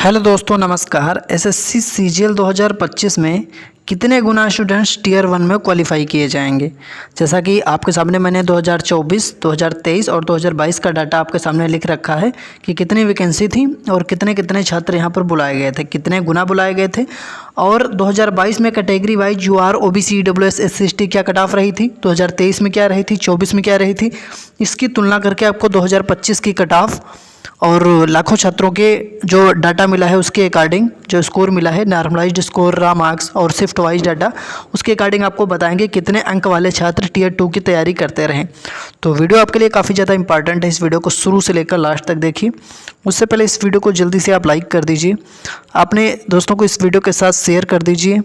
Hello दोस्तों, नमस्कार। SSC CGL 2025 में कितने गुना स्टूडेंट्स टीयर 1 में क्वालिफाई किए जाएंगे। जैसा कि आपके सामने मैंने 2024, 2023 और 2022 का डाटा आपके सामने लिख रखा है कि कितनी वैकेंसी थी और कितने कितने छात्र यहां पर बुलाए गए थे, कितने गुना बुलाए गए थे। और 2022 में category wise UR, OBC, EWS, SC, ST क्या कट ऑफ रही थी, 2023 में क्या रही थी, 24 में क्या रही थी, इसकी तुलना करके आपको 2025 की कट ऑफ और लाखों छात्रों के जो डाटा मिला है उसके अकॉर्डिंग जो स्कोर मिला है, नॉर्मलाइज्ड स्कोर, रा मार्क्स और शिफ्ट वाइज डाटा, उसके अकॉर्डिंग आपको बताएंगे कितने अंक वाले छात्र टीयर 2 की तैयारी करते रहें। तो वीडियो आपके लिए काफ़ी ज़्यादा इंपॉर्टेंट है, इस वीडियो को शुरू से लेकर लास्ट तक देखिए। उससे पहले इस वीडियो को जल्दी से आप लाइक कर दीजिए, अपने दोस्तों को इस वीडियो के साथ शेयर कर दीजिए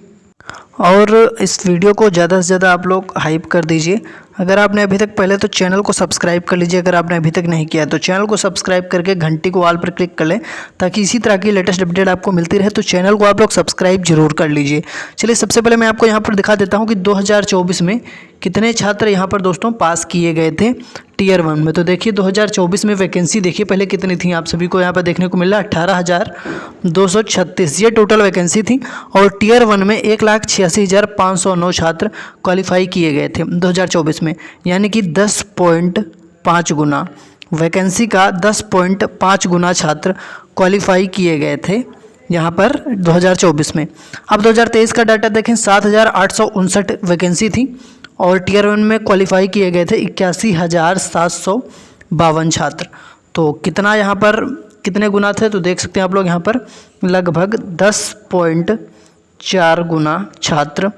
और इस वीडियो को ज़्यादा से ज़्यादा आप लोग हाइप कर दीजिए। अगर आपने अभी तक पहले तो चैनल को सब्सक्राइब कर लीजिए, अगर आपने अभी तक नहीं किया है तो चैनल को सब्सक्राइब करके घंटी को ऑल पर क्लिक कर लें ताकि इसी तरह की लेटेस्ट अपडेट आपको मिलती रहे। तो चैनल को आप लोग सब्सक्राइब जरूर कर लीजिए। चलिए, सबसे पहले मैं आपको यहाँ पर दिखा देता हूँ कि 2024 में कितने छात्र यहाँ पर दोस्तों पास किए गए थे टीयर 1 में। तो देखिए 2024 में वैकेंसी देखिए पहले कितनी थी, आप सभी को यहाँ पर देखने को मिल रहा है 18,236 ये टोटल वैकेंसी थी। और टीयर 1 में 1,86,509 छात्र क्वालिफाई किए गए थे 2024 में, यानी कि 10.5 गुना वैकेंसी का 10.5 गुना छात्र क्वालिफाई किए गए थे यहाँ पर 2024 में। अब 2023 का डाटा देखें, 7,859 वैकेंसी थी और टीयर 1 में क्वालिफाई किए गए थे 81,752 छात्र। तो कितना यहाँ पर कितने गुना थे तो देख सकते हैं आप लोग यहाँ पर लगभग 10.4 गुना छात्र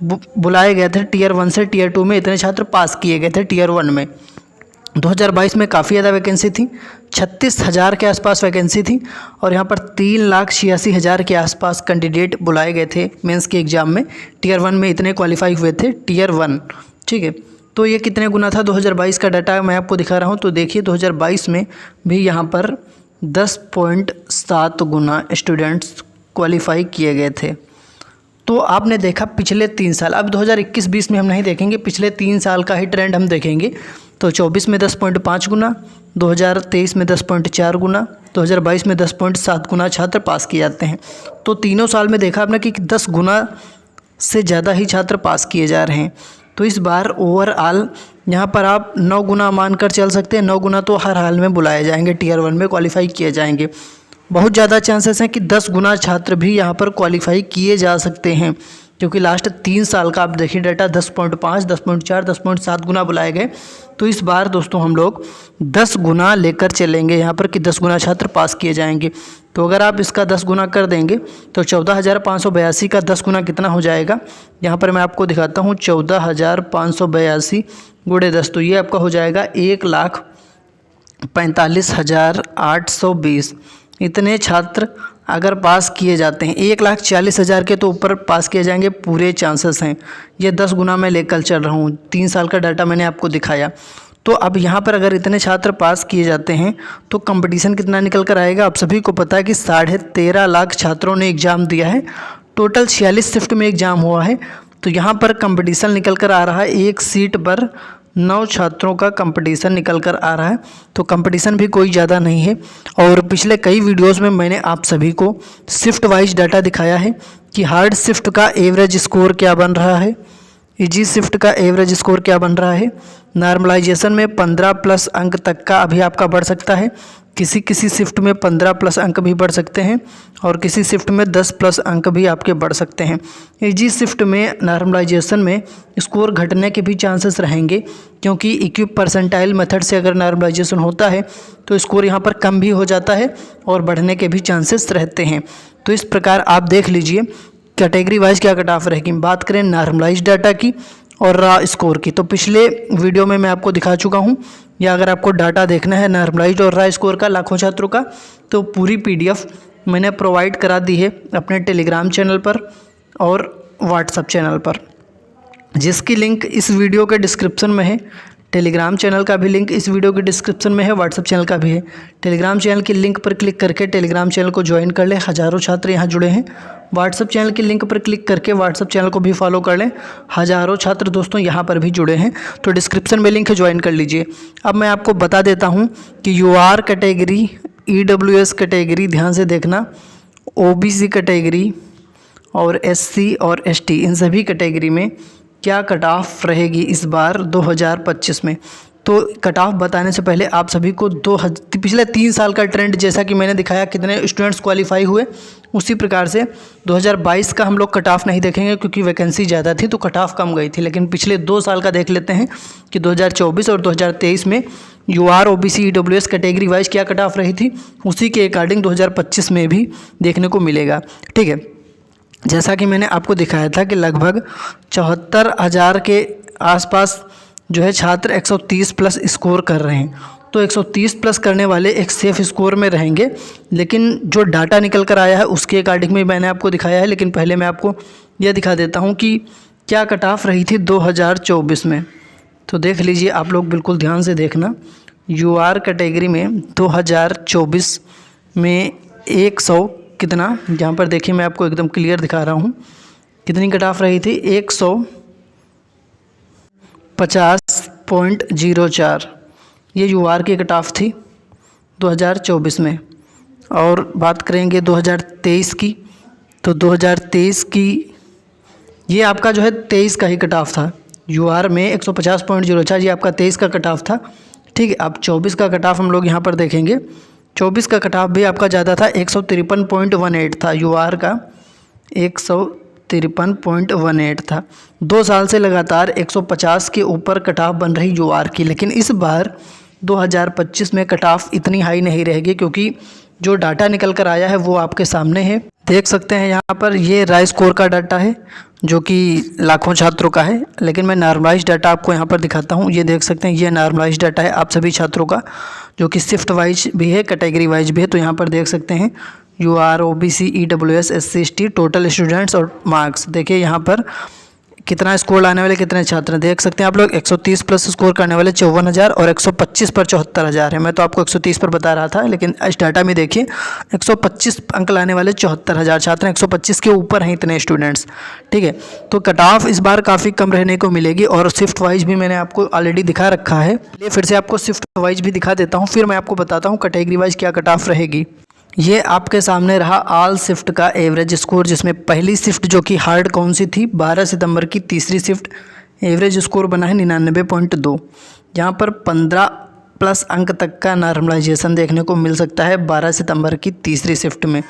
बुलाए गए थे टीयर 1 से टीयर 2 में, इतने छात्र पास किए गए थे टीयर 1 में। 2022 में काफ़ी ज़्यादा वैकेंसी थी, 36,000 के आसपास वैकेंसी थी और यहाँ पर 3,86,000 के आसपास कैंडिडेट बुलाए गए थे मेंस के एग्ज़ाम में। टीयर 1 में इतने क्वालिफाई हुए थे टीयर 1, ठीक है। तो ये कितने गुना था 2022 का डाटा मैं आपको दिखा रहा हूँ। तो देखिए 2022 में भी यहाँ पर 10.7 गुना स्टूडेंट्स क्वालिफाई किए गए थे। तो आपने देखा पिछले 3 साल, अब 2021-20 में हम नहीं देखेंगे, पिछले 3 साल का ही ट्रेंड हम देखेंगे। तो 24 में 10.5 गुना, 2023 में 10.4 गुना, 2022 में 10.7 गुना छात्र पास किए जाते हैं। तो तीनों साल में देखा आपने कि 10 गुना से ज़्यादा ही छात्र पास किए जा रहे हैं। तो इस बार ओवरऑल यहाँ पर आप 9 गुना मानकर चल सकते हैं, 9 गुना तो हर हाल में बुलाए जाएंगे, टीयर 1 में क्वालिफाई किए जाएंगे। बहुत ज़्यादा चांसेस हैं कि 10 गुना छात्र भी यहाँ पर क्वालिफाई किए जा सकते हैं, क्योंकि लास्ट 3 साल का आप देखिए डाटा 10.5, 10.4, 10.7 गुना बुलाए गए। तो इस बार दोस्तों हम लोग 10 गुना लेकर चलेंगे यहाँ पर कि 10 गुना छात्र पास किए जाएंगे। तो अगर आप इसका 10 गुना कर देंगे तो 14,582 का 10 गुना कितना हो जाएगा, यहाँ पर मैं आपको दिखाता हूँ। 14,582 गुणे 10, तो ये आपका हो जाएगा 1,45,820। इतने छात्र अगर पास किए जाते हैं, 1,40,000 के तो ऊपर पास किए जाएंगे, पूरे चांसेस हैं। ये 10 गुना मैं लेकर चल रहा हूँ, 3 साल का डाटा मैंने आपको दिखाया। तो अब यहाँ पर अगर इतने छात्र पास किए जाते हैं तो कंपटीशन कितना निकल कर आएगा। आप सभी को पता है कि 13.5 लाख छात्रों ने एग्ज़ाम दिया है, टोटल 46 शिफ्ट में एग्ज़ाम हुआ है। तो यहाँ पर कंपटीशन निकल कर आ रहा है, एक सीट पर 9 छात्रों का कंपटीशन निकल कर आ रहा है। तो कंपटीशन भी कोई ज़्यादा नहीं है। और पिछले कई वीडियोस में मैंने आप सभी को शिफ्ट वाइज डाटा दिखाया है कि हार्ड शिफ्ट का एवरेज स्कोर क्या बन रहा है, इजी शिफ्ट का एवरेज स्कोर क्या बन रहा है। नॉर्मलाइजेशन में 15+ अंक तक का अभी आपका बढ़ सकता है, किसी किसी शिफ्ट में 15+ अंक भी बढ़ सकते हैं और किसी शिफ्ट में 10+ अंक भी आपके बढ़ सकते हैं। इजी शिफ्ट में नॉर्मलाइजेशन में स्कोर घटने के भी चांसेस रहेंगे, क्योंकि इक्विप परसेंटाइल मेथड से अगर नॉर्मलाइजेशन होता है तो स्कोर यहाँ पर कम भी हो जाता है और बढ़ने के भी चांसेस रहते हैं। तो इस प्रकार आप देख लीजिए कैटेगरी वाइज क्या कट ऑफ रहेगी। बात करें नॉर्मलाइज्ड डाटा की और रा स्कोर की, तो पिछले वीडियो में मैं आपको दिखा चुका हूं, या अगर आपको डाटा देखना है नॉर्मलाइज्ड और रा स्कोर का लाखों छात्रों का, तो पूरी PDF मैंने प्रोवाइड करा दी है अपने टेलीग्राम चैनल पर और व्हाट्सएप चैनल पर, जिसकी लिंक इस वीडियो के डिस्क्रिप्शन में है। टेलीग्राम चैनल का भी लिंक इस वीडियो के डिस्क्रिप्शन में है, व्हाट्सएप चैनल का भी है। टेलीग्राम चैनल की लिंक पर क्लिक करके टेलीग्राम चैनल को ज्वाइन कर लें, हज़ारों छात्र यहाँ जुड़े हैं। व्हाट्सएप चैनल की लिंक पर क्लिक करके व्हाट्सएप चैनल को भी फॉलो कर लें, हज़ारों छात्र दोस्तों यहाँ पर भी जुड़े हैं। तो डिस्क्रिप्शन में लिंक है, ज्वाइन कर लीजिए। अब मैं आपको बता देता हूँ कि यूआर कैटेगरी, EWS कैटेगरी, ध्यान से देखना, ओबीसी कैटेगरी और एससी और एसटी इन सभी कैटेगरी में क्या कट ऑफ रहेगी इस बार 2025 में। तो कट ऑफ बताने से पहले आप सभी को पिछले 3 साल का ट्रेंड, जैसा कि मैंने दिखाया कितने स्टूडेंट्स क्वालिफाई हुए, उसी प्रकार से 2022 का हम लोग कट ऑफ नहीं देखेंगे क्योंकि वैकेंसी ज़्यादा थी तो कट ऑफ कम गई थी। लेकिन पिछले 2 साल का देख लेते हैं कि 2024 और 2023 में UR OBC EWS category wise क्या कट ऑफ रही थी, उसी के अकॉर्डिंग 2025 में भी देखने को मिलेगा। ठीक है, जैसा कि मैंने आपको दिखाया था कि लगभग 74,000 के आसपास जो है छात्र 130 प्लस स्कोर कर रहे हैं। तो 130 प्लस करने वाले एक सेफ स्कोर में रहेंगे, लेकिन जो डाटा निकल कर आया है उसके अकॉर्डिंग में मैंने आपको दिखाया है। लेकिन पहले मैं आपको यह दिखा देता हूं कि क्या कट ऑफ रही थी 2024 में। तो देख लीजिए, आप लोग बिल्कुल ध्यान से देखना। यूआर कैटेगरी में 2024 में 100 कितना, यहाँ पर देखिए मैं आपको एकदम क्लियर दिखा रहा हूँ कितनी कट ऑफ रही थी, 150.04 ये यूआर की कट ऑफ थी 2024 में। और बात करेंगे 2023 की, तो 2023 की ये आपका जो है 23 का ही कट ऑफ था। यूआर में 150.04 ये आपका 23 का कट ऑफ था। ठीक है, अब 24 का कट ऑफ हम लोग यहाँ पर देखेंगे। 24 का कट ऑफ भी आपका ज़्यादा था, 153.18 था यूआर का, 153.18 था। 2 साल से लगातार 150 के ऊपर कट ऑफ बन रही यूआर की। लेकिन इस बार 2025 में कट ऑफ इतनी हाई नहीं रहेगी क्योंकि जो डाटा निकल कर आया है वो आपके सामने है, देख सकते हैं यहाँ पर। ये राय स्कोर का डाटा है जो कि लाखों छात्रों का है, लेकिन मैं नॉर्मलाइज डाटा आपको यहाँ पर दिखाता हूँ। ये देख सकते हैं, ये नॉर्मलाइज डाटा है आप सभी छात्रों का, जो कि शिफ्ट वाइज भी है, कैटेगरी वाइज भी है। तो यहाँ पर देख सकते हैं UR OBC EWS SC ST total students और मार्क्स। देखिए यहाँ पर कितना स्कोर लाने वाले कितने छात्र देख सकते हैं आप लोग। 130 प्लस स्कोर करने वाले 54,000 और 125 पर 74,000 है। मैं तो आपको 130 पर बता रहा था, लेकिन इस डाटा में देखिए 125 अंक लाने वाले 74,000 छात्र हैं, 125 के ऊपर हैं इतने स्टूडेंट्स। ठीक है, तो कट ऑफ इस बार काफ़ी कम रहने को मिलेगी। और शिफ्ट वाइज भी मैंने आपको ऑलरेडी दिखा रखा है, इसलिए फिर से आपको शिफ्ट वाइज भी दिखा देता हूँ, फिर मैं आपको बताता हूँ कैटेगरी वाइज क्या कट ऑफ रहेगी। ये आपके सामने रहा ऑल शिफ्ट का एवरेज स्कोर, जिसमें पहली शिफ्ट जो कि हार्ड कौन सी थी, 12 सितंबर की तीसरी शिफ्ट, एवरेज स्कोर बना है 99.2। यहाँ पर 15 प्लस अंक तक का नॉर्मलाइजेशन देखने को मिल सकता है 12 सितंबर की तीसरी शिफ्ट में।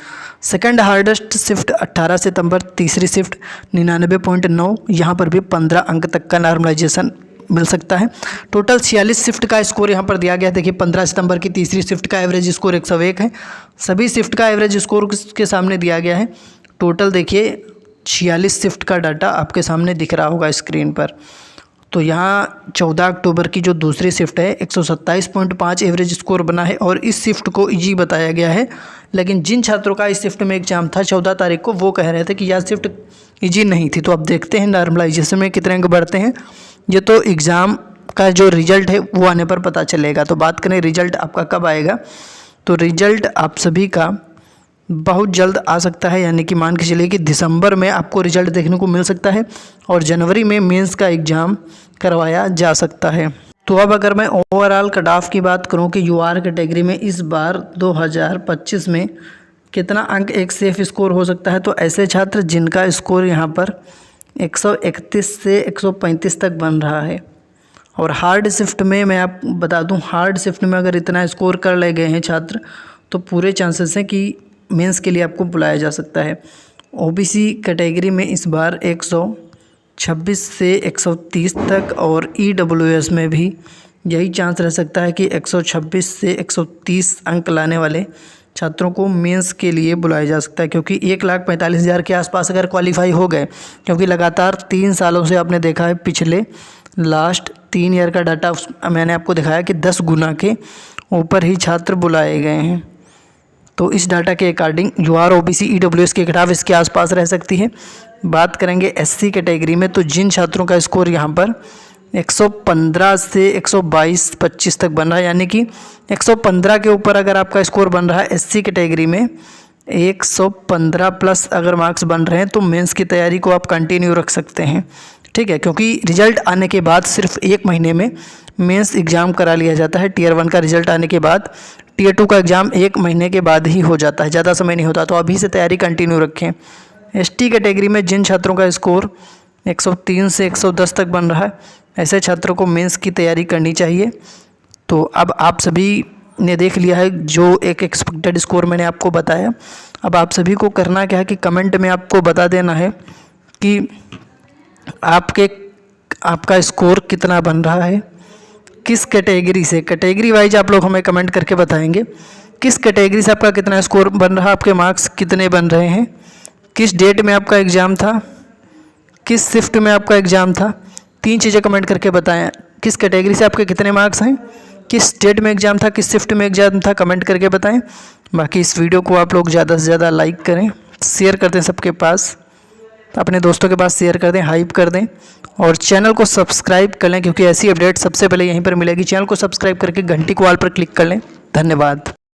सेकंड हार्डेस्ट शिफ्ट 18 सितंबर तीसरी शिफ्ट 99.9, यहाँ पर भी 15 अंक तक का नॉर्मलाइजेशन मिल सकता है। टोटल 46 शिफ्ट का स्कोर यहाँ पर दिया गया है। देखिए 15 सितंबर की तीसरी शिफ्ट का एवरेज स्कोर 101 है। सभी शिफ्ट का एवरेज स्कोर के सामने दिया गया है। टोटल देखिए 46 शिफ्ट का डाटा आपके सामने दिख रहा होगा स्क्रीन पर। तो यहाँ 14 अक्टूबर की जो दूसरी शिफ्ट है 127.5 एवरेज स्कोर बना है और इस शिफ्ट को ईजी बताया गया है। लेकिन जिन छात्रों का इस शिफ्ट में एग्जाम था 14 तारीख को, वो कह रहे थे कि यह शिफ्ट ईजी नहीं थी। तो अब देखते हैं नॉर्मलाइजेशन में कितने अंक बढ़ते हैं। ये तो एग्ज़ाम का जो रिज़ल्ट है वो आने पर पता चलेगा। तो बात करें रिज़ल्ट आपका कब आएगा, तो रिज़ल्ट आप सभी का बहुत जल्द आ सकता है, यानी कि मान के चलिए कि दिसंबर में आपको रिज़ल्ट देखने को मिल सकता है और जनवरी में मेंस का एग्ज़ाम करवाया जा सकता है। तो अब अगर मैं ओवरऑल कट ऑफ की बात करूं कि यूआर कैटेगरी में इस बार 2025 में कितना अंक एक सेफ स्कोर हो सकता है, तो ऐसे छात्र जिनका स्कोर यहाँ पर 131 से 135 तक बन रहा है। और हार्ड शिफ्ट में मैं आप बता दूं, हार्ड शिफ्ट में अगर इतना स्कोर कर ले गए हैं छात्र तो पूरे चांसेस हैं कि मेंस के लिए आपको बुलाया जा सकता है। ओबीसी कैटेगरी में इस बार 126 से 130 तक और ईडब्ल्यूएस में भी यही चांस रह सकता है कि 126 से 130 अंक लाने वाले छात्रों को मेंस के लिए बुलाया जा सकता है, क्योंकि 1,45,000 के आसपास अगर क्वालिफाई हो गए, क्योंकि लगातार 3 सालों से आपने देखा है, पिछले लास्ट 3 ईयर का डाटा मैंने आपको दिखाया कि 10 गुना के ऊपर ही छात्र बुलाए गए हैं। तो इस डाटा के अकॉर्डिंग यूआर ओबीसी ईडब्ल्यूएस की कट ऑफ इसके आसपास रह सकती है। बात करेंगे एससी कैटेगरी में, तो जिन छात्रों का स्कोर यहाँ पर 115 से 122-25 तक बन रहा है, यानी कि 115 के ऊपर अगर आपका स्कोर बन रहा है एससी कैटेगरी में, 115 प्लस अगर मार्क्स बन रहे हैं तो मेंस की तैयारी को आप कंटिन्यू रख सकते हैं। ठीक है, क्योंकि रिजल्ट आने के बाद सिर्फ 1 महीने में मेंस एग्ज़ाम करा लिया जाता है। टियर 1 का रिजल्ट आने के बाद टियर 2 का एग्ज़ाम 1 महीने के बाद ही हो जाता है, ज़्यादा समय नहीं होता। तो अभी से तैयारी कंटिन्यू रखें। एसटी कैटेगरी में जिन छात्रों का स्कोर 103 से 110 तक बन रहा है, ऐसे छात्रों को मेंस की तैयारी करनी चाहिए। तो अब आप सभी ने देख लिया है जो एक एक्सपेक्टेड स्कोर मैंने आपको बताया। अब आप सभी को करना क्या है कि कमेंट में आपको बता देना है कि आपका स्कोर कितना बन रहा है, किस कैटेगरी से। कैटेगरी वाइज आप लोग हमें कमेंट करके बताएंगे किस कैटेगरी से आपका कितना स्कोर बन रहा है, आपके मार्क्स कितने बन रहे हैं, किस डेट में आपका एग्ज़ाम था, किस शिफ्ट में आपका एग्ज़ाम था। 3 चीज़ें कमेंट करके बताएं। किस कैटेगरी से आपके कितने मार्क्स हैं, किस डेट में एग्ज़ाम था, किस शिफ्ट में एग्ज़ाम था, कमेंट करके बताएं। बाकी इस वीडियो को आप लोग ज़्यादा से ज़्यादा लाइक करें, शेयर कर दें सबके पास, अपने दोस्तों के पास शेयर कर दें, हाइप कर दें और चैनल को सब्सक्राइब कर लें क्योंकि ऐसी अपडेट सबसे पहले यहीं पर मिलेगी। चैनल को सब्सक्राइब करके घंटी को ऑल पर क्लिक कर लें। धन्यवाद।